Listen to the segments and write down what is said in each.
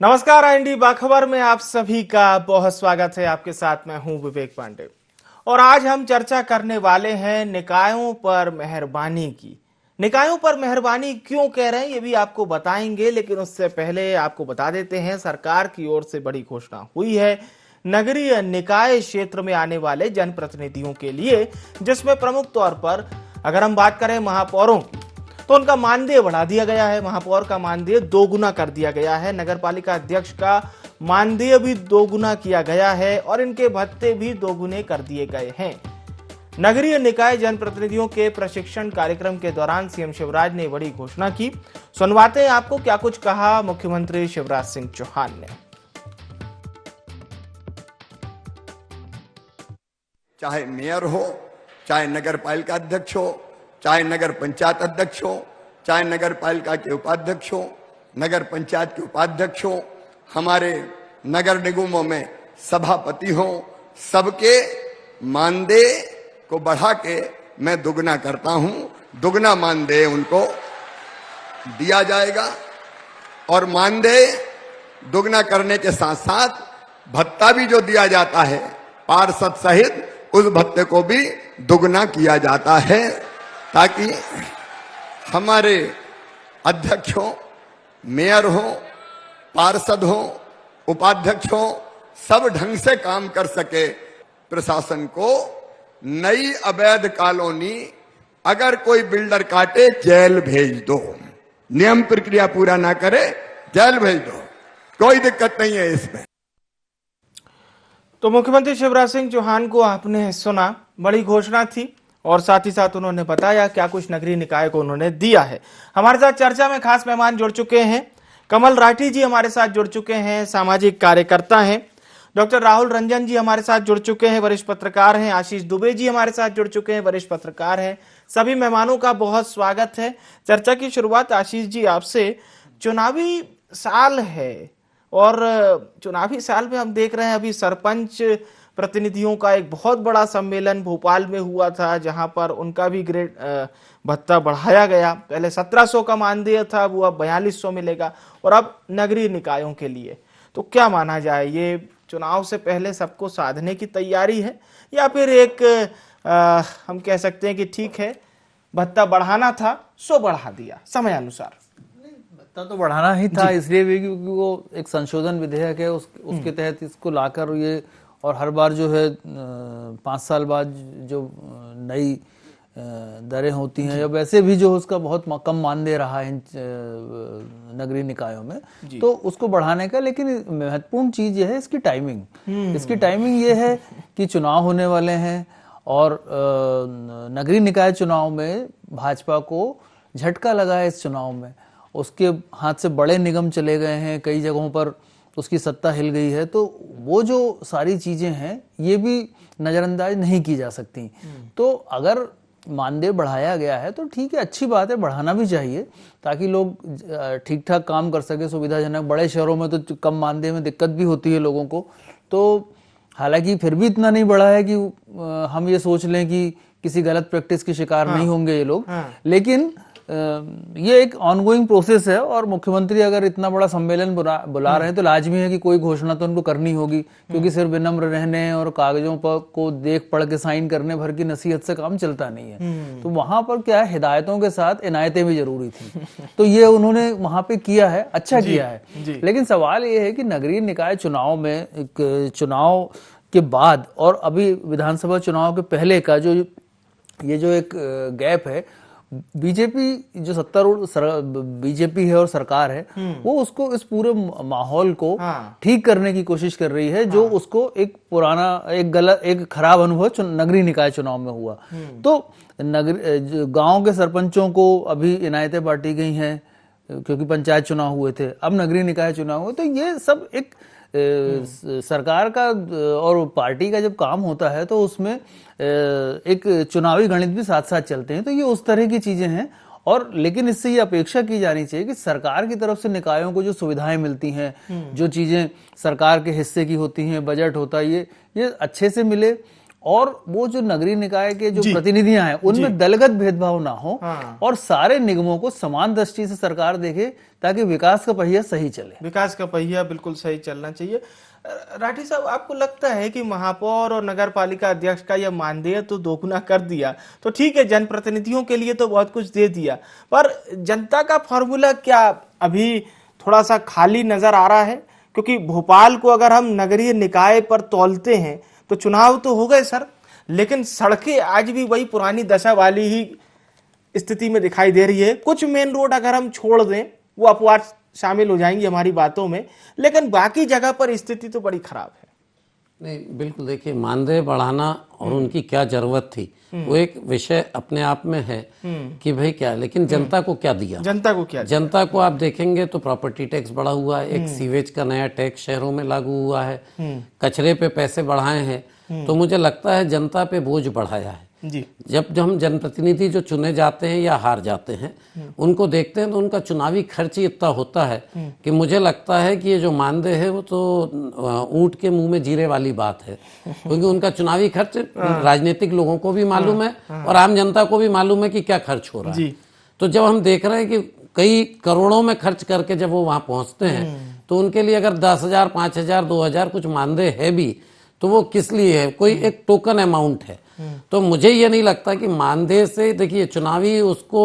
नमस्कार, आईएनडी बाखबर में आप सभी का बहुत स्वागत है। आपके साथ मैं हूं विवेक पांडे और आज हम चर्चा करने वाले हैं निकायों पर मेहरबानी की। निकायों पर मेहरबानी क्यों कह रहे हैं ये भी आपको बताएंगे, लेकिन उससे पहले आपको बता देते हैं सरकार की ओर से बड़ी घोषणा हुई है नगरीय निकाय क्षेत्र में आने वाले जनप्रतिनिधियों के लिए, जिसमें प्रमुख तौर पर अगर हम बात करें महापौरों की तो उनका मानदेय बढ़ा दिया गया है। महापौर का मानदेय दोगुना कर दिया गया है। नगरपालिका अध्यक्ष का मानदेय भी दोगुना किया गया है और इनके भत्ते भी दोगुने कर दिए गए हैं। नगरीय निकाय जनप्रतिनिधियों के प्रशिक्षण कार्यक्रम के दौरान सीएम शिवराज ने बड़ी घोषणा की। सुनवाते हैं आपको क्या कुछ कहा मुख्यमंत्री शिवराज सिंह चौहान ने। चाहे मेयर हो, चाहे नगर पालिका अध्यक्ष हो, चाहे नगर पंचायत अध्यक्ष हो, चाहे नगर पालिका के उपाध्यक्ष हो, नगर पंचायत के उपाध्यक्ष हो, हमारे नगर निगमों में सभापति हो, सबके मानदेय को बढ़ा के मैं दुगना करता हूं। दुगना मानदेय उनको दिया जाएगा और मानदेय दुगना करने के साथ साथ भत्ता भी जो दिया जाता है पार्षद सहित, उस भत्ते को भी दुगना किया जाता है ताकि हमारे अध्यक्ष हो, मेयर हो, पार्षद हो, उपाध्यक्ष हो, सब ढंग से काम कर सके। प्रशासन को नई अवैध कॉलोनी अगर कोई बिल्डर काटे जेल भेज दो, नियम प्रक्रिया पूरा ना करे जेल भेज दो, कोई दिक्कत नहीं है इसमें। तो मुख्यमंत्री शिवराज सिंह चौहान को आपने सुना, बड़ी घोषणा थी और साथ ही साथ उन्होंने बताया क्या कुछ नगरीय निकाय को उन्होंने दिया है। हमारे साथ चर्चा में खास मेहमान जुड़ चुके हैं। कमल राठी जी हमारे साथ जुड़ चुके हैं, सामाजिक कार्यकर्ता हैं। डॉक्टर राहुल रंजन जी हमारे साथ जुड़ चुके हैं, वरिष्ठ पत्रकार हैं। आशीष दुबे जी हमारे साथ जुड़ चुके हैं, वरिष्ठ पत्रकार हैं। सभी मेहमानों का बहुत स्वागत है। चर्चा की शुरुआत आशीष जी आपसे। चुनावी साल है और चुनावी साल में हम देख रहे हैं अभी सरपंच प्रतिनिधियों का एक बहुत बड़ा सम्मेलन भोपाल में हुआ था, जहां पर उनका भी ग्रेड भत्ता बढ़ाया गया। पहले 1700 का मानदेय था, वो अब 4200 मिलेगा और अब नगरीय निकायों के लिए। तो क्या माना जाए, ये चुनाव से पहले सबको साधने की तैयारी है या फिर एक हम कह सकते हैं कि ठीक है भत्ता बढ़ाना था सो बढ़ा दिया समय अनुसार? भत्ता तो बढ़ाना ही था, इसलिए भी क्योंकि वो एक संशोधन विधेयक है, उसके तहत इसको लाकर ये, और हर बार जो है 5 साल बाद जो नई दरें होती हैं या वैसे भी जो उसका बहुत कम मानदेय रहा है नगरीय निकायों में, तो उसको बढ़ाने का। लेकिन महत्वपूर्ण चीज ये है इसकी टाइमिंग। इसकी टाइमिंग ये है कि चुनाव होने वाले हैं और नगरीय निकाय चुनाव में भाजपा को झटका लगा है। इस चुनाव में उसके हाथ से बड़े निगम चले गए हैं, कई जगहों पर उसकी सत्ता हिल गई है। तो वो जो सारी चीजें हैं ये भी नजरअंदाज नहीं की जा सकती। तो अगर मानदेय बढ़ाया गया है तो ठीक है, अच्छी बात है, बढ़ाना भी चाहिए ताकि लोग ठीक ठाक काम कर सके, सुविधाजनक। बड़े शहरों में तो कम मानदेय में दिक्कत भी होती है लोगों को। तो हालांकि फिर भी इतना नहीं बढ़ा है कि हम ये सोच लें कि किसी गलत प्रैक्टिस के शिकार नहीं होंगे ये लोग। लेकिन ये एक ऑनगोइंग प्रोसेस है और मुख्यमंत्री अगर इतना बड़ा सम्मेलन बुला रहे हैं तो लाजमी है कि कोई घोषणा तो उनको करनी होगी, क्योंकि सिर्फ विनम्र रहने और कागजों पर को देख पढ़ के साइन करने भर की नसीहत से काम चलता नहीं है। तो वहां पर क्या है, हिदायतों के साथ इनायतें भी जरूरी थी। तो ये उन्होंने वहां पे किया है, अच्छा किया है। लेकिन सवाल ये है कि नगरीय निकाय चुनाव में, एक चुनाव के बाद और अभी विधानसभा चुनाव के पहले का जो ये जो एक गैप है, बीजेपी जो सत्तारूढ़ बीजेपी है और सरकार है, वो उसको इस पूरे माहौल को ठीक करने की कोशिश कर रही है, जो उसको एक पुराना एक खराब अनुभव नगरीय निकाय चुनाव में हुआ। तो गांव के सरपंचों को अभी इनायतें बांटी गई हैं क्योंकि पंचायत चुनाव हुए थे, अब नगरीय निकाय चुनाव हुए। तो ये सब एक सरकार का और पार्टी का जब काम होता है तो उसमें एक चुनावी गणित भी साथ साथ चलते हैं। तो ये उस तरह की चीजें हैं। और लेकिन इससे ये अपेक्षा की जानी चाहिए कि सरकार की तरफ से निकायों को जो सुविधाएं मिलती हैं, जो चीजें सरकार के हिस्से की होती हैं, बजट होता है, ये अच्छे से मिले और वो जो नगरीय निकाय के जो प्रतिनिधियां हैं उनमें दलगत भेदभाव ना हो और सारे निगमों को समान दृष्टि से सरकार देखे ताकि विकास का पहिया सही चले। विकास का पहिया बिल्कुल सही चलना चाहिए। राठी साहब, आपको लगता है कि महापौर और नगर पालिका अध्यक्ष का यह मानदेय तो दोगुना कर दिया तो ठीक है, जनप्रतिनिधियों के लिए तो बहुत कुछ दे दिया, पर जनता का फॉर्मूला क्या अभी थोड़ा सा खाली नजर आ रहा है? क्योंकि भोपाल को अगर हम नगरीय निकाय पर तौलते हैं तो चुनाव तो हो गए सर, लेकिन सड़कें आज भी वही पुरानी दशा वाली ही स्थिति में दिखाई दे रही है। कुछ मेन रोड अगर हम छोड़ दें, वो अपवाद शामिल हो जाएंगी हमारी बातों में, लेकिन बाकी जगह पर स्थिति तो बड़ी खराब है। नहीं, बिल्कुल, देखिए, मानदेय बढ़ाना और उनकी क्या जरूरत थी वो एक विषय अपने आप में है कि भाई क्या, लेकिन जनता को क्या दिया, जनता को क्या, जनता को आप देखेंगे तो प्रॉपर्टी टैक्स बढ़ा हुआ है, एक सीवेज का नया टैक्स शहरों में लागू हुआ है, कचरे पे पैसे बढ़ाए हैं, तो मुझे लगता है जनता पे बोझ बढ़ाया है जी। जब हम जनप्रतिनिधि जो चुने जाते हैं या हार जाते हैं उनको देखते हैं तो उनका चुनावी खर्च ही इतना होता है कि मुझे लगता है कि ये जो मानदेय है वो तो ऊंट के मुंह में जीरे वाली बात है, क्योंकि उनका चुनावी खर्च राजनीतिक लोगों को भी मालूम है और आम जनता को भी मालूम है कि क्या खर्च हो रहा है। तो जब हम देख रहे हैं कि कई करोड़ों में खर्च करके जब वो वहां पहुंचते हैं तो उनके लिए अगर 10,000, 5,000, 2,000 कुछ मानदेय है भी तो वो किस लिए है, कोई एक टोकन अमाउंट है। तो मुझे ये नहीं लगता कि मानदेय से, देखिए, चुनावी उसको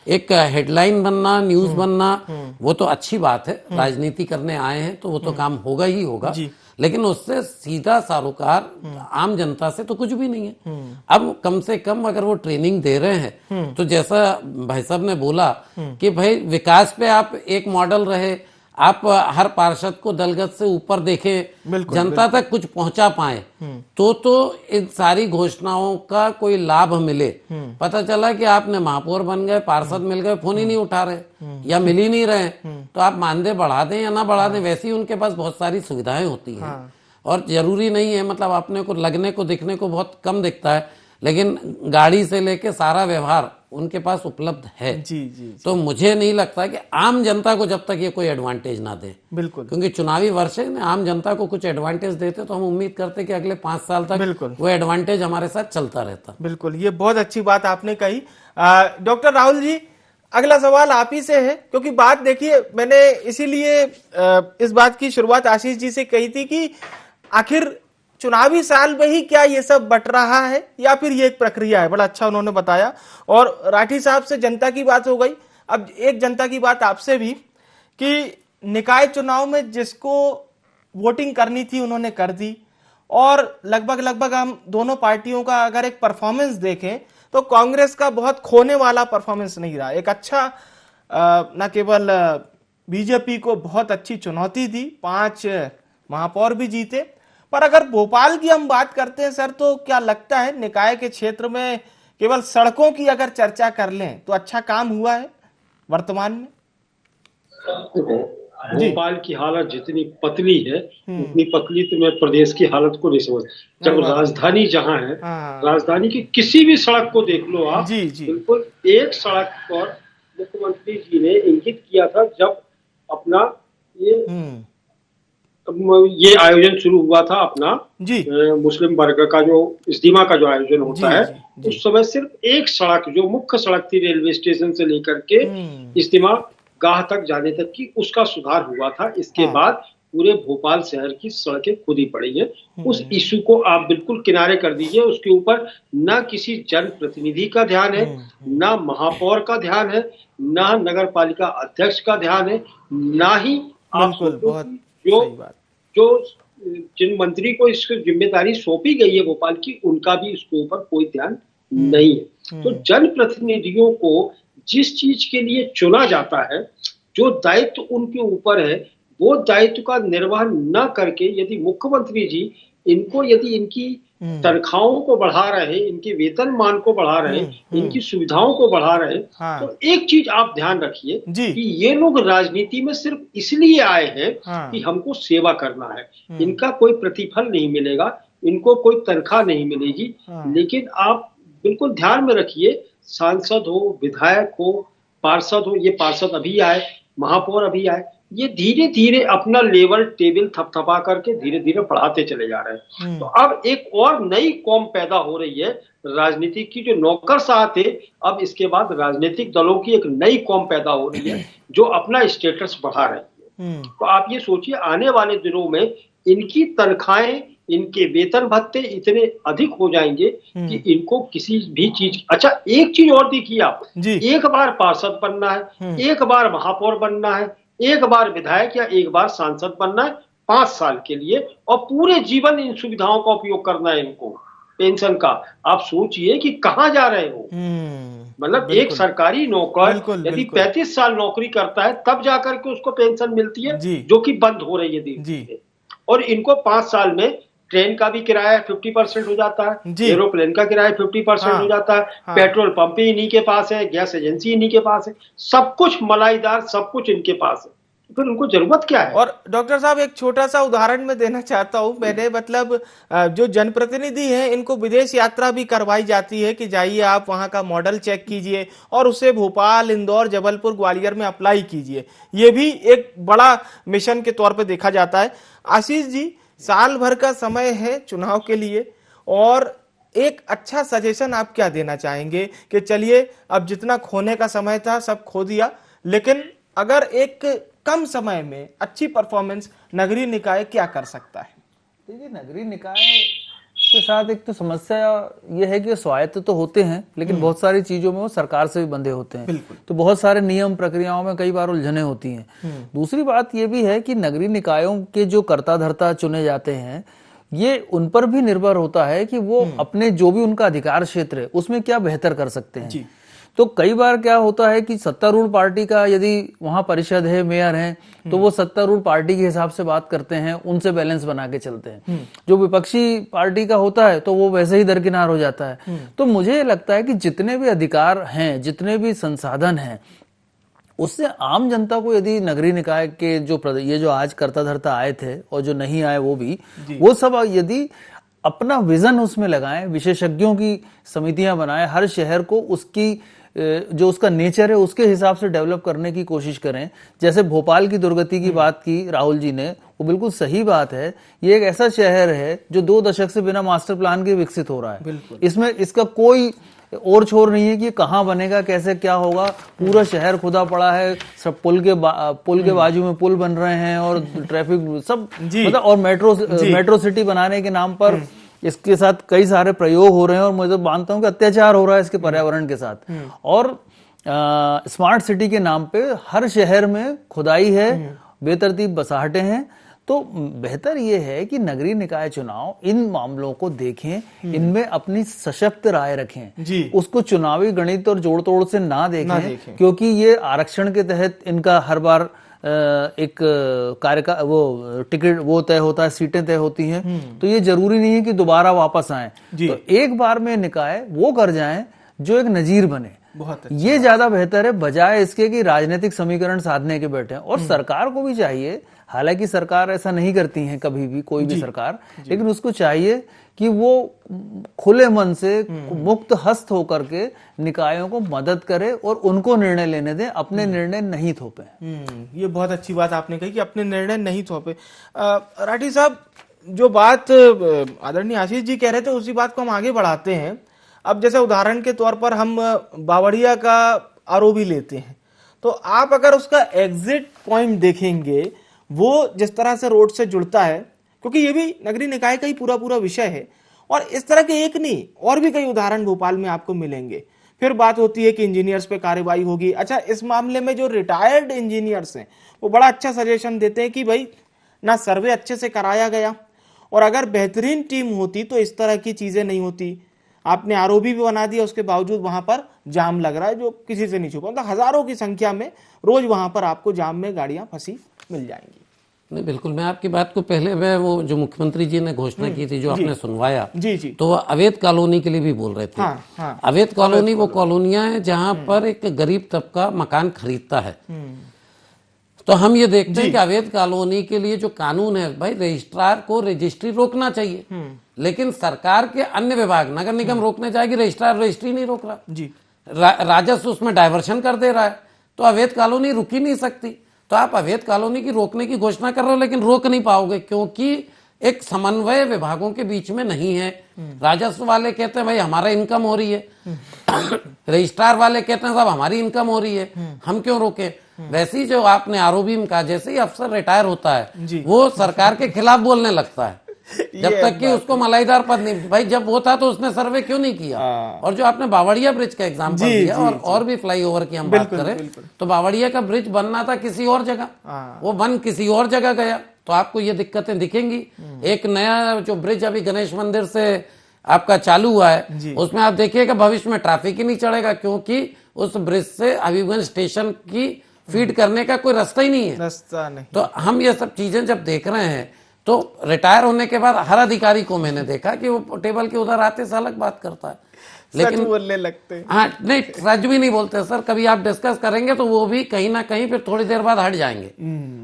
एक हेडलाइन बनना, न्यूज बनना, वो तो अच्छी बात है, राजनीति करने आए हैं तो वो तो काम होगा ही होगा, लेकिन उससे सीधा सरोकार आम जनता से तो कुछ भी नहीं है। अब कम से कम अगर वो ट्रेनिंग दे रहे हैं तो जैसा भाई साहब ने बोला कि भाई विकास पे आप एक मॉडल रहे, आप हर पार्षद को दलगत से ऊपर देखें, जनता तक कुछ पहुंचा पाए तो इन सारी घोषणाओं का कोई लाभ मिले। पता चला कि आपने महापौर बन गए, पार्षद मिल गए, फोन ही नहीं उठा रहे या मिल ही नहीं रहे, तो आप मानदेय बढ़ा दें या ना बढ़ा दें, वैसे ही उनके पास बहुत सारी सुविधाएं होती हैं और जरूरी नहीं है, मतलब आपने को लगने को दिखने को बहुत कम दिखता है, लेकिन गाड़ी से लेके सारा व्यवहार उनके पास उपलब्ध है। जी। तो मुझे नहीं लगता कि आम जनता को जब तक ये कोई एडवांटेज ना दे, बिल्कुल, क्योंकि चुनावी वर्ष है, आम जनता को कुछ एडवांटेज देते तो हम उम्मीद करते कि अगले 5 साल तक वो एडवांटेज हमारे साथ चलता रहता। बिल्कुल, ये बहुत अच्छी बात आपने कही। डॉक्टर राहुल जी, अगला सवाल आप ही से है, क्योंकि बात देखिए, मैंने इसीलिए इस बात की शुरुआत आशीष जी से कही थी कि आखिर चुनावी साल में ही क्या ये सब बट रहा है या फिर ये एक प्रक्रिया है। बड़ा अच्छा उन्होंने बताया। और राठी साहब से जनता की बात हो गई, अब एक जनता की बात आपसे भी कि निकाय चुनाव में जिसको वोटिंग करनी थी उन्होंने कर दी, और लगभग हम दोनों पार्टियों का अगर एक परफॉर्मेंस देखें तो कांग्रेस का बहुत खोने वाला परफॉर्मेंस नहीं रहा। एक अच्छा, न केवल बीजेपी को बहुत अच्छी चुनौती दी, 5 महापौर भी जीते, पर अगर भोपाल की हम बात करते हैं सर, तो क्या लगता है निकाय के क्षेत्र में केवल सड़कों की अगर चर्चा कर लें तो अच्छा काम हुआ है वर्तमान में? भोपाल की हालत जितनी पतली है उतनी पतली तो मैं प्रदेश की हालत को नहीं समझ। जब राजधानी जहां है, राजधानी की किसी भी सड़क को देख लो आप, बिल्कुल एक सड़क पर मुख्यमंत्री जी ने इंगित किया था जब अपना ये आयोजन शुरू हुआ था अपना मुस्लिम वर्ग का जो इज्तिमा का जो आयोजन होता है, उस समय सिर्फ एक सड़क जो मुख्य सड़क थी रेलवे स्टेशन से लेकर के इज्तिमा गाह तक जाने तक की, उसका सुधार हुआ था। इसके बाद पूरे भोपाल शहर की सड़कें खुद ही पड़ी हैं। उस इशू को आप बिल्कुल किनारे कर दीजिए, उसके ऊपर ना किसी जनप्रतिनिधि का ध्यान है, ना महापौर का ध्यान है, ना नगर पालिका अध्यक्ष का ध्यान है, ना ही जो जिन मंत्री को इसकी जिम्मेदारी सौंपी गई है भोपाल की, उनका भी इसके ऊपर कोई ध्यान नहीं है। तो जनप्रतिनिधियों को जिस चीज के लिए चुना जाता है, जो दायित्व उनके ऊपर है, वो दायित्व का निर्वहन न करके यदि मुख्यमंत्री जी इनको, यदि इनकी तनख्वाहों को बढ़ा रहे, इनके वेतनमान को बढ़ा रहे, इनकी सुविधाओं को बढ़ा रहे, तो एक चीज आप ध्यान रखिए कि ये लोग राजनीति में सिर्फ इसलिए आए हैं कि हमको सेवा करना है। इनका कोई प्रतिफल नहीं मिलेगा, इनको कोई तनख्वाह नहीं मिलेगी। लेकिन आप बिल्कुल ध्यान में रखिए, सांसद हो, विधायक हो, पार्षद हो, ये पार्षद अभी आए, महापौर अभी आए, ये धीरे धीरे अपना लेवल टेबल थपथपा करके धीरे धीरे बढ़ाते चले जा रहे हैं। तो अब एक और नई कौम पैदा हो रही है राजनीति की, जो नौकरशाह थे, अब इसके बाद राजनीतिक दलों की एक नई कौम पैदा हो रही है जो अपना स्टेटस बढ़ा रही है। तो आप ये सोचिए आने वाले दिनों में इनकी तनख्वाहें, इनके वेतन भत्ते इतने अधिक हो जाएंगे कि इनको किसी भी चीज, अच्छा एक चीज और देखिए आप, एक बार पार्षद बनना है, एक बार महापौर बनना है, एक बार विधायक या एक बार सांसद बनना है 5 साल के लिए, और पूरे जीवन इन सुविधाओं का उपयोग करना है इनको, पेंशन का। आप सोचिए कि कहाँ जा रहे हो। मतलब एक सरकारी नौकर यदि 35 साल नौकरी करता है तब जाकर के उसको पेंशन मिलती है, जो कि बंद हो रही है धीरे। और इनको 5 साल में ट्रेन का भी किराया 50% हो जाता है, एरोप्लेन का किराया 50% हो जाता है, पेट्रोल पंप ही इन्हीं के पास है, गैस एजेंसी इन्हीं के पास है, सब कुछ मलाईदार, सब कुछ इनके पास है, फिर उनको जरूरत क्या है। और डॉक्टर साहब एक छोटा सा उदाहरण मैं देना चाहता हूं। मैंने मतलब जो जनप्रतिनिधि हैं इनको विदेश यात्रा भी करवाई जाती है कि जाइए आप वहां का मॉडल चेक कीजिए और उसे भोपाल, इंदौर, जबलपुर, ग्वालियर में अप्लाई कीजिए। ये भी एक बड़ा मिशन के तौर पर देखा जाता है। आशीष जी, साल भर का समय है चुनाव के लिए, और एक अच्छा सजेशन आप क्या देना चाहेंगे कि चलिए अब जितना खोने का समय था सब खो दिया, लेकिन अगर एक कम समय में अच्छी परफॉर्मेंस नगरीय निकाय क्या कर सकता है? देखिए, नगरीय निकाय के साथ एक तो समस्या यह है कि स्वायत्त तो होते हैं, लेकिन बहुत सारी चीजों में वो सरकार से भी बंधे होते हैं। तो बहुत सारे नियम प्रक्रियाओं में कई बार उलझने होती हैं। दूसरी बात यह भी है कि नगरीय निकायों के जो कर्ता धर्ता चुने जाते हैं, ये उन पर भी निर्भर होता है कि वो अपने जो भी उनका अधिकार क्षेत्र है उसमें क्या बेहतर कर सकते हैं। तो कई बार क्या होता है कि सत्तारूढ़ पार्टी का यदि वहां परिषद है, मेयर है, तो वो सत्तारूढ़ पार्टी के हिसाब से बात करते हैं, उनसे बैलेंस बना के चलते हैं। जो विपक्षी पार्टी का होता है तो वो वैसे ही दरकिनार हो जाता है। तो मुझे लगता है कि जितने भी अधिकार हैं, जितने भी संसाधन हैं, उससे आम जनता को यदि नगरीय निकाय के ये जो आज कर्ता धर्ता आए थे और जो नहीं आए वो सब यदि अपना विजन उसमें लगाएं, विशेषज्ञों की समितियां बनाएं, हर शहर को उसकी जो उसका नेचर है उसके हिसाब से डेवलप करने की कोशिश करें। जैसे भोपाल की दुर्गति की बात की राहुल जी ने, वो बिल्कुल सही बात है। ये एक ऐसा शहर है जो 2 दशक से बिना मास्टर प्लान के विकसित हो रहा है। इसमें इसका कोई और छोर नहीं है कि कहाँ बनेगा, कैसे क्या होगा। पूरा शहर खुदा पड़ा है, सब पुल के बाजू में पुल बन रहे हैं और ट्रैफिक सब मतलब, और मेट्रो सिटी बनाने के नाम पर इसके साथ कई सारे प्रयोग हो रहे हैं, और मैं तो मानता हूं कि अत्याचार हो रहा है इसके पर्यावरण के साथ। और स्मार्ट सिटी के नाम पे हर शहर में खुदाई है, बेतरतीब बसाहटें हैं। तो बेहतर ये है कि नगरीय निकाय चुनाव इन मामलों को देखें, इनमें अपनी सशक्त राय रखें, उसको चुनावी गणित और जोड़ तोड़ से ना देखें, क्योंकि ये आरक्षण के तहत इनका हर बार एक कार्य का वो टिकट वो तय होता है, सीटें तय होती हैं। तो ये जरूरी नहीं है कि दोबारा वापस आए। तो एक बार में निकाय वो कर जाएं जो एक नजीर बने, ये ज्यादा बेहतर है, बजाय इसके कि राजनीतिक समीकरण साधने के बैठे। और सरकार को भी चाहिए, हालांकि सरकार ऐसा नहीं करती है कभी भी, कोई भी सरकार, लेकिन उसको चाहिए कि वो खुले मन से मुक्त हस्त होकर के निकायों को मदद करे और उनको निर्णय लेने दें, अपने निर्णय नहीं थोपे। ये बहुत अच्छी बात आपने कही कि अपने निर्णय नहीं थोपे। राठी साहब, जो बात आदरणीय आशीष जी कह रहे थे उसी बात को हम आगे बढ़ाते हैं। अब जैसे उदाहरण के तौर पर हम बावड़िया का आरओबी लेते हैं, तो आप अगर उसका एग्जिट पॉइंट देखेंगे, वो जिस तरह से रोड से जुड़ता है, क्योंकि ये भी नगरीय निकाय का ही पूरा विषय है, और इस तरह के एक नहीं और भी कई उदाहरण भोपाल में आपको मिलेंगे। फिर बात होती है कि इंजीनियर्स पे कार्रवाई होगी। अच्छा, इस मामले में जो रिटायर्ड इंजीनियर्स हैं वो बड़ा अच्छा सजेशन देते हैं कि भाई ना सर्वे अच्छे से कराया गया, और अगर बेहतरीन टीम होती तो इस तरह की चीजें नहीं होती। आपने आरओबी भी बना दिया, उसके बावजूद वहां पर जाम लग रहा है जो किसी से नहीं छुपा। मतलब हजारों की संख्या में रोज वहां पर आपको जाम में गाड़ियां फंसी मिल जाएंगी। नहीं, बिल्कुल, मैं आपकी बात को पहले मैं वो जो मुख्यमंत्री जी ने घोषणा की थी, जो आपने सुनवाया, तो वो अवैध कॉलोनी के लिए भी बोल रहे थे। अवैध कॉलोनी वो कॉलोनियां हैं जहां पर एक गरीब तबका मकान खरीदता है। तो हम ये देखते हैं कि अवैध कॉलोनी के लिए जो कानून है, भाई रजिस्ट्रार को रजिस्ट्री रोकना चाहिए, लेकिन सरकार के अन्य विभाग, नगर निगम रोकने जाएगी, रजिस्ट्रार रजिस्ट्री नहीं रोक रहा, राजस्व उसमें डायवर्शन कर दे रहा है, तो अवैध कॉलोनी रुक ही नहीं सकती। तो आप अवैध कॉलोनी की रोकने की घोषणा कर रहे हो, लेकिन रोक नहीं पाओगे क्योंकि एक समन्वय विभागों के बीच में नहीं है। राजस्व वाले कहते हैं भाई हमारा इनकम हो रही है, रजिस्ट्रार वाले कहते हैं साहब हमारी इनकम हो रही है, हम क्यों रोके। वैसे ही जो आपने आरओबी में कहा, जैसे ही अफसर रिटायर होता है वो सरकार के खिलाफ बोलने लगता है, जब तक कि उसको मलाईदार पद नहीं। भाई जब वो था तो उसने सर्वे क्यों नहीं किया। और जो आपने बावड़िया ब्रिज का एग्जांपल दिया, और भी फ्लाईओवर की हम बात करें तो बावड़िया का ब्रिज बनना था किसी और जगह, वो बन किसी और जगह गया, तो आपको ये दिक्कतें दिखेंगी। एक नया जो ब्रिज अभी गणेश मंदिर से आपका चालू हुआ है, उसमें आप देखिएगा भविष्य में ट्रैफिक ही नहीं चढ़ेगा, क्योंकि उस ब्रिज से हबीबगंज स्टेशन की फीड करने का कोई रास्ता ही नहीं है। रास्ता नहीं। तो हम ये सब चीजें जब देख रहे हैं, तो रिटायर होने के बाद हर अधिकारी को मैंने देखा कि वो टेबल के उधर आते से अलग बात करता है, लेकिन सच बोलने लगते हैं। हाँ नहीं, सच भी नहीं बोलते सर। कभी आप डिस्कस करेंगे तो वो भी कहीं ना कहीं फिर थोड़ी देर बाद हट जाएंगे।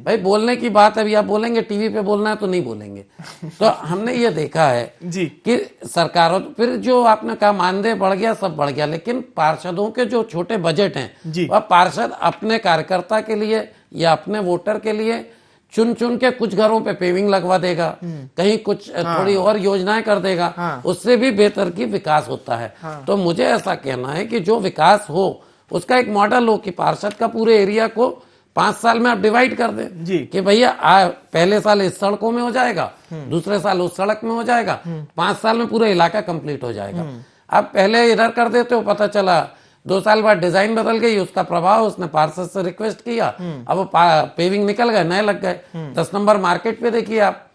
भाई बोलने की बात अभी आप बोलेंगे, टीवी पे बोलना है तो नहीं बोलेंगे। तो हमने ये देखा है जी कि सरकारों, फिर जो आपने कहा मानदेय बढ़ गया, सब बढ़ गया, लेकिन पार्षदों के जो छोटे बजट हैं, वह पार्षद अपने कार्यकर्ता के लिए या अपने वोटर के लिए चुन चुन के कुछ घरों पे पेविंग लगवा देगा, कहीं कुछ थोड़ी और योजनाएं कर देगा, उससे भी बेहतर की विकास होता है। तो मुझे ऐसा कहना है कि जो विकास हो उसका एक मॉडल हो कि पार्षद का पूरे एरिया को 5 साल में आप डिवाइड कर दें कि भैया पहले साल इस सड़कों में हो जाएगा, दूसरे साल उस सड़क में हो जाएगा, 5 साल में पूरा इलाका कंप्लीट हो जाएगा। आप पहले इधर कर देते हो, पता चला 2 साल बाद डिजाइन बदल गई, उसका प्रभाव, उसने पार्षद से रिक्वेस्ट किया, अब वो पेविंग निकल गए, नए लग गए। 10 नंबर मार्केट पे देखिए आप,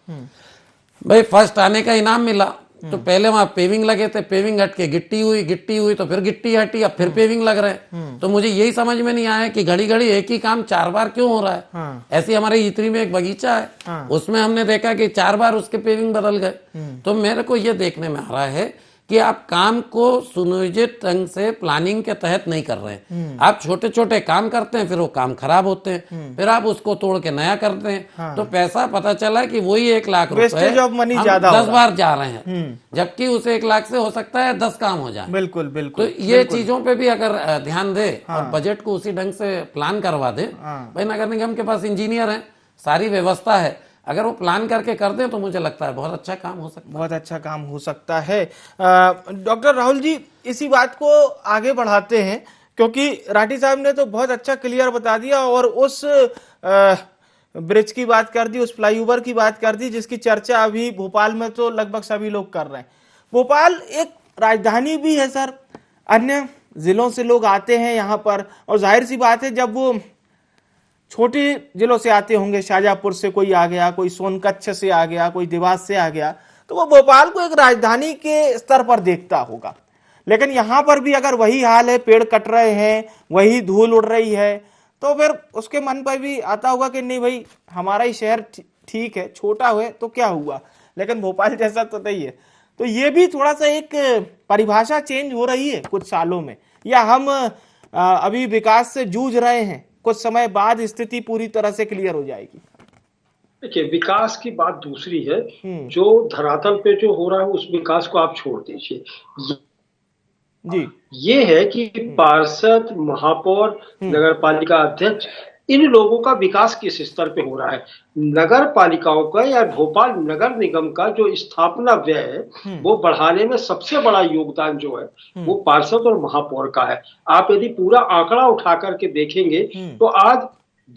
भाई फर्स्ट आने का इनाम मिला, तो पहले वहां पेविंग लगे थे, पेविंग हट के गिट्टी हुई तो फिर गिट्टी हटी, अब फिर पेविंग लग रहे हैं। तो मुझे यही समझ में नहीं आया कि घड़ी घड़ी एक ही काम 4 बार क्यों हो रहा है। ऐसे हमारे इतरी में एक बगीचा है, उसमें हमने देखा कि 4 बार उसके पेविंग बदल गए। तो मेरे को ये देखने में आ रहा है कि आप काम को सुनियोजित ढंग से प्लानिंग के तहत नहीं कर रहे हैं। आप छोटे छोटे काम करते हैं, फिर वो काम खराब होते हैं, फिर आप उसको तोड़ के नया करते हैं। तो पैसा पता चला कि वही 1 लाख रुपए 10 बार जा रहे हैं, जबकि उस 1 लाख से हो सकता है 10 काम हो जाए। बिल्कुल बिल्कुल। तो ये चीजों पे भी अगर ध्यान दे और बजट को उसी ढंग से प्लान करवा दे। भाई नगर निगम के पास इंजीनियर है, सारी व्यवस्था है, अगर वो प्लान करके कर दें तो मुझे लगता है बहुत अच्छा काम हो सकता है। बहुत अच्छा काम हो सकता है। डॉक्टर राहुल जी, इसी बात को आगे बढ़ाते हैं, क्योंकि राठी साहब ने तो बहुत अच्छा क्लियर बता दिया और उस ब्रिज की बात कर दी, उस फ्लाईओवर की बात कर दी, जिसकी चर्चा अभी भोपाल में तो लगभग सभी लोग कर रहे हैं। भोपाल एक राजधानी भी है सर, अन्य जिलों से लोग आते हैं यहाँ पर, और जाहिर सी बात है जब वो छोटे जिलों से आते होंगे, शाहजहांपुर से कोई आ गया, कोई सोनकच्छ से आ गया, कोई देवास से आ गया, तो वो भोपाल को एक राजधानी के स्तर पर देखता होगा। लेकिन यहाँ पर भी अगर वही हाल है, पेड़ कट रहे हैं, वही धूल उड़ रही है, तो फिर उसके मन पर भी आता होगा कि नहीं भाई हमारा ही शहर ठीक है, छोटा हुए तो क्या हुआ, लेकिन भोपाल जैसा तो नहीं है। तो ये भी थोड़ा सा एक परिभाषा चेंज हो रही है कुछ सालों में, या हम अभी विकास से जूझ रहे हैं, कुछ समय बाद स्थिति पूरी तरह से क्लियर हो जाएगी। देखिए, विकास की बात दूसरी है, जो धरातल पे जो हो रहा है उस विकास को आप छोड़ दीजिए। जी, ये है कि पार्षद, महापौर, नगर पालिका अध्यक्ष, इन लोगों का विकास किस स्तर पे हो रहा है। नगर पालिकाओं का या भोपाल नगर निगम का जो स्थापना व्यय है वो बढ़ाने में सबसे बड़ा योगदान जो है वो पार्षद और महापौर का है। आप यदि पूरा आंकड़ा उठा करके देखेंगे तो आज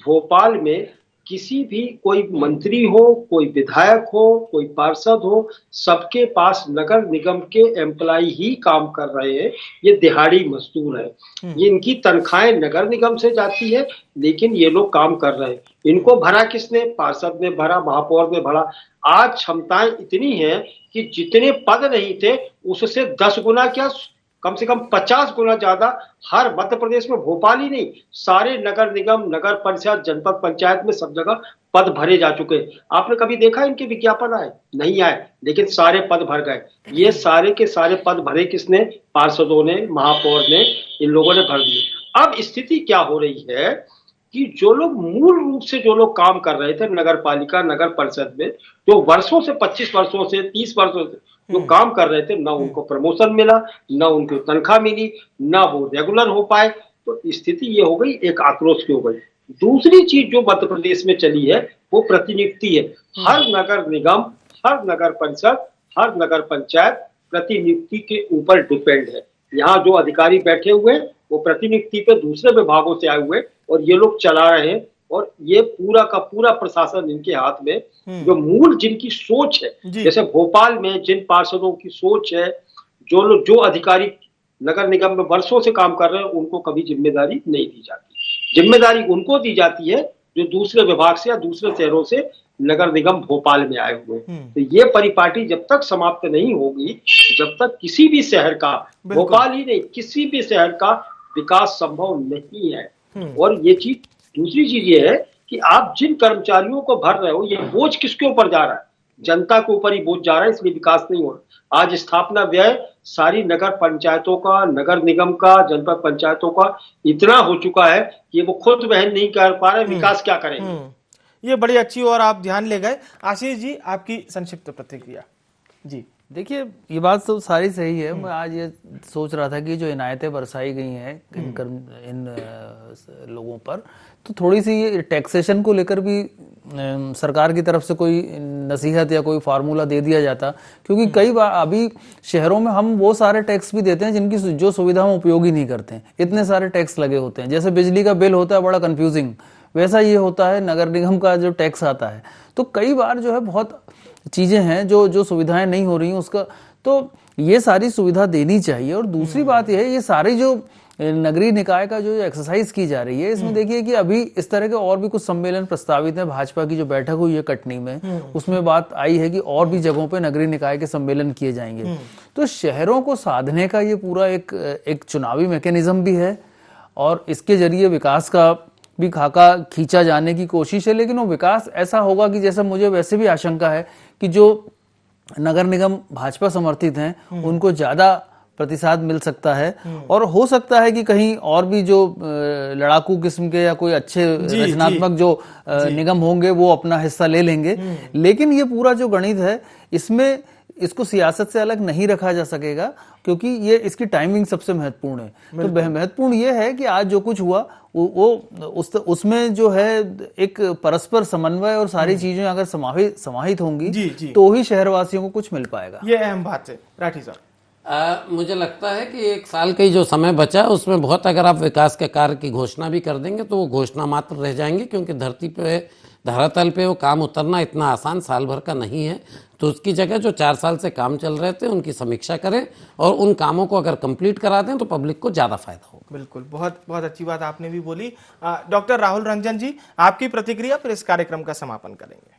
भोपाल में किसी भी कोई मंत्री हो, कोई विधायक हो, कोई पार्षद हो, सबके पास नगर निगम के एम्प्लॉय ही काम कर रहे हैं। ये दिहाड़ी मजदूर है, ये इनकी तनख्वाहें नगर निगम से जाती है, लेकिन ये लोग काम कर रहे हैं। इनको भरा किसने? पार्षद ने भरा, महापौर ने भरा। आज क्षमताएं इतनी हैं कि जितने पद नहीं थे उससे 10 गुना क्या, कम से कम 50 गुना ज्यादा हर मध्य प्रदेश में, भोपाल ही नहीं, सारे नगर निगम, नगर पंचायत, जनपद पंचायत में सब जगह पद भरे जा चुके हैं। आपने कभी देखा इनके विज्ञापन आए? नहीं आए, लेकिन सारे पद भर गए। ये सारे के सारे पद भरे किसने? पार्षदों ने, महापौर ने, इन लोगों ने भर दिए। अब स्थिति क्या हो रही है कि जो लोग मूल रूप से जो लोग काम कर रहे थे नगर पालिका, नगर परिषद में, जो वर्षों से, 25 वर्षों से, 30 वर्षों से जो काम कर रहे थे, ना उनको प्रमोशन मिला, ना उनको तनख्वाह मिली, ना वो रेगुलर हो पाए। तो स्थिति ये हो गई, एक आक्रोश की हो गई। दूसरी चीज जो मध्य प्रदेश में चली है वो प्रतिनियुक्ति है। हर नगर निगम, हर नगर परिषद, हर नगर पंचायत प्रतिनियुक्ति के ऊपर डिपेंड है। यहाँ जो अधिकारी बैठे हुए हैं वो प्रतिनियुक्ति पे दूसरे विभागों से आए हुए और ये लोग चला रहे हैं, और ये पूरा का पूरा प्रशासन इनके हाथ में। जो मूल जिनकी सोच है, जैसे भोपाल में जिन पार्षदों की सोच है, जो अधिकारी नगर निगम में वर्षों से काम कर रहे हैं, उनको कभी जिम्मेदारी नहीं दी जाती। जिम्मेदारी उनको दी जाती है जो दूसरे विभाग से या दूसरे शहरों से नगर निगम भोपाल में आए हुए। तो ये परिपाटी जब तक समाप्त नहीं होगी, जब तक किसी भी शहर का, भोपाल ही नहीं किसी भी शहर का विकास संभव नहीं है। और ये चीज, दूसरी चीज ये है कि आप जिन कर्मचारियों को भर रहे हो, ये बोझ किसके ऊपर जा रहा है? जनता के ऊपर ही बोझ जा रहा है, इसलिए विकास नहीं हो रहा। आज स्थापना व्यय सारी नगर पंचायतों का, नगर निगम का, जनपद पंचायतों का इतना हो चुका है कि वो खुद वहन नहीं कर पा रहे, विकास क्या करेंगे? ये बड़ी अच्छी और आप ध्यान ले गए। आशीष जी, आपकी संक्षिप्त प्रतिक्रिया। जी देखिए, ये बात तो सारी सही है। मैं आज ये सोच रहा था कि जो इनायतें बरसाई गई हैं इन लोगों पर, तो थोड़ी सी ये टैक्सेशन को लेकर भी सरकार की तरफ से कोई नसीहत या कोई फार्मूला दे दिया जाता, क्योंकि कई बार अभी शहरों में हम वो सारे टैक्स भी देते हैं जिनकी जो सुविधा हम उपयोग ही नहीं करते हैं। इतने सारे टैक्स लगे होते हैं, जैसे बिजली का बिल होता है बड़ा कंफ्यूजिंग, वैसा ये होता है नगर निगम का जो टैक्स आता है। तो कई बार जो है बहुत चीजें हैं जो सुविधाएं नहीं हो रही हैं उसका, तो ये सारी सुविधा देनी चाहिए। और दूसरी बात यह है, ये सारी जो नगरीय निकाय का जो एक्सरसाइज की जा रही है, इसमें देखिए कि अभी इस तरह के और भी कुछ सम्मेलन प्रस्तावित हैं। भाजपा की जो बैठक हुई है कटनी में, उसमें बात आई है कि और भी जगहों पे नगरीय निकाय के सम्मेलन किए जाएंगे। तो शहरों को साधने का ये पूरा एक चुनावी मैकेनिज्म भी है, और इसके जरिए विकास का भी खाका खींचा जाने की कोशिश है। लेकिन वो विकास ऐसा होगा कि जैसा मुझे वैसे भी आशंका है कि जो नगर निगम भाजपा समर्थित हैं उनको ज्यादा प्रतिशत मिल सकता है, और हो सकता है कि कहीं और भी जो लड़ाकू किस्म के या कोई अच्छे रचनात्मक जो निगम होंगे वो अपना हिस्सा ले लेंगे। लेकिन ये पूरा जो गणित है, इसमें इसको सियासत से अलग नहीं रखा जा सकेगा, क्योंकि ये इसकी टाइमिंग सबसे महत्वपूर्ण है। तो महत्वपूर्ण ये है कि आज जो कुछ हुआ उसमें जो है एक परस्पर समन्वय और सारी चीजें अगर समाहित होंगी तो ही शहरवासियों को कुछ मिल पाएगा। ये अहम बात है। राठी साहब, मुझे लगता है कि 1 साल का ही जो समय बचा है उसमें बहुत, अगर आप विकास के कार्य की घोषणा भी कर देंगे तो वो घोषणा मात्र रह जाएंगे, क्योंकि धरती पे, धरातल पे वो काम उतरना इतना आसान साल भर का नहीं है। तो उसकी जगह जो 4 साल से काम चल रहे थे उनकी समीक्षा करें, और उन कामों को अगर कंप्लीट करा दें तो पब्लिक को ज्यादा फायदा होगा। बिल्कुल, बहुत बहुत अच्छी बात आपने भी बोली। डॉक्टर राहुल रंजन जी, आपकी प्रतिक्रिया, फिर इस कार्यक्रम का समापन करेंगे।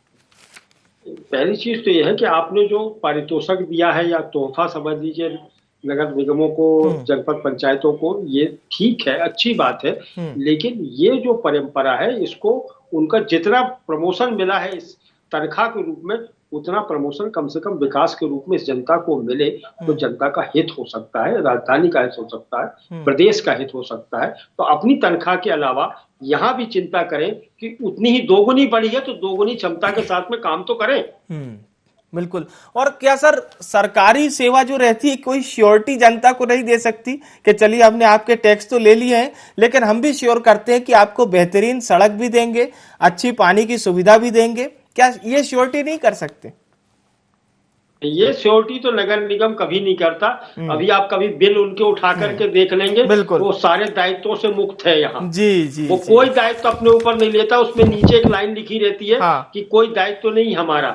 पहली चीज तो यह है कि आपने जो पारितोषिक दिया है या तोहफा समझ लीजिए नगर निगमों को, जनपद पंचायतों को, ये ठीक है, अच्छी बात है। लेकिन ये जो परंपरा है, इसको उनका जितना प्रमोशन मिला है इस तनख्वाह के रूप में, उतना प्रमोशन कम से कम विकास के रूप में इस जनता को मिले तो जनता का हित हो सकता है, राजधानी का हित हो सकता है, प्रदेश का हित हो सकता है। तो अपनी तनख्वाह के अलावा यहाँ भी चिंता करें कि उतनी ही दोगुनी बढ़ी है तो दोगुनी क्षमता के साथ में काम तो करें। बिल्कुल। और क्या सर, सरकारी सेवा जो रहती है, कोई श्योरिटी जनता को नहीं दे सकती कि चलिए हमने आपके टैक्स तो ले लिए हैं, लेकिन हम भी श्योर करते हैं कि आपको बेहतरीन सड़क भी देंगे, अच्छी पानी की सुविधा भी देंगे, क्या ये श्योरिटी नहीं कर सकते? ये श्योरिटी तो नगर निगम कभी नहीं करता। अभी आप कभी बिल उनके उठा करके देख लेंगे, वो सारे दायित्वों से मुक्त है यहाँ। जी, वो कोई दायित्व अपने ऊपर नहीं लेता। उसमें नीचे एक लाइन लिखी रहती है कि कोई दायित्व नहीं हमारा।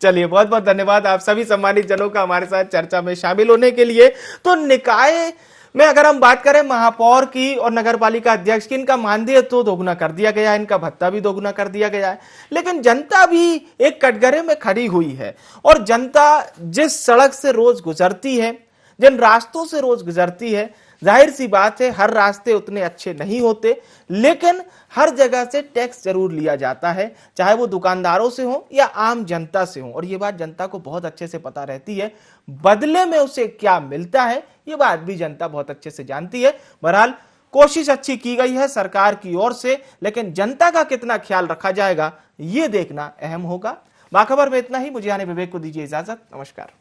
चलिए, बहुत बहुत धन्यवाद आप सभी सम्मानित जनों का हमारे साथ चर्चा में शामिल होने के लिए। तो निकाय में अगर हम बात करें महापौर की और नगरपालिका अध्यक्ष की, इनका मानदेय तो दोगुना कर दिया गया है, इनका भत्ता भी दोगुना कर दिया गया है, लेकिन जनता भी एक कटघरे में खड़ी हुई है। और जनता जिस सड़क से रोज गुजरती है, जिन रास्तों से रोज गुजरती है, जाहिर सी बात है हर रास्ते उतने अच्छे नहीं होते, लेकिन हर जगह से टैक्स जरूर लिया जाता है, चाहे वो दुकानदारों से हो या आम जनता से हो। और ये बात जनता को बहुत अच्छे से पता रहती है, बदले में उसे क्या मिलता है ये बात भी जनता बहुत अच्छे से जानती है। बहरहाल कोशिश अच्छी की गई है सरकार की ओर से, लेकिन जनता का कितना ख्याल रखा जाएगा ये देखना अहम होगा। बाखबर में इतना ही। मुझे यानी विवेक को दीजिए इजाजत। नमस्कार।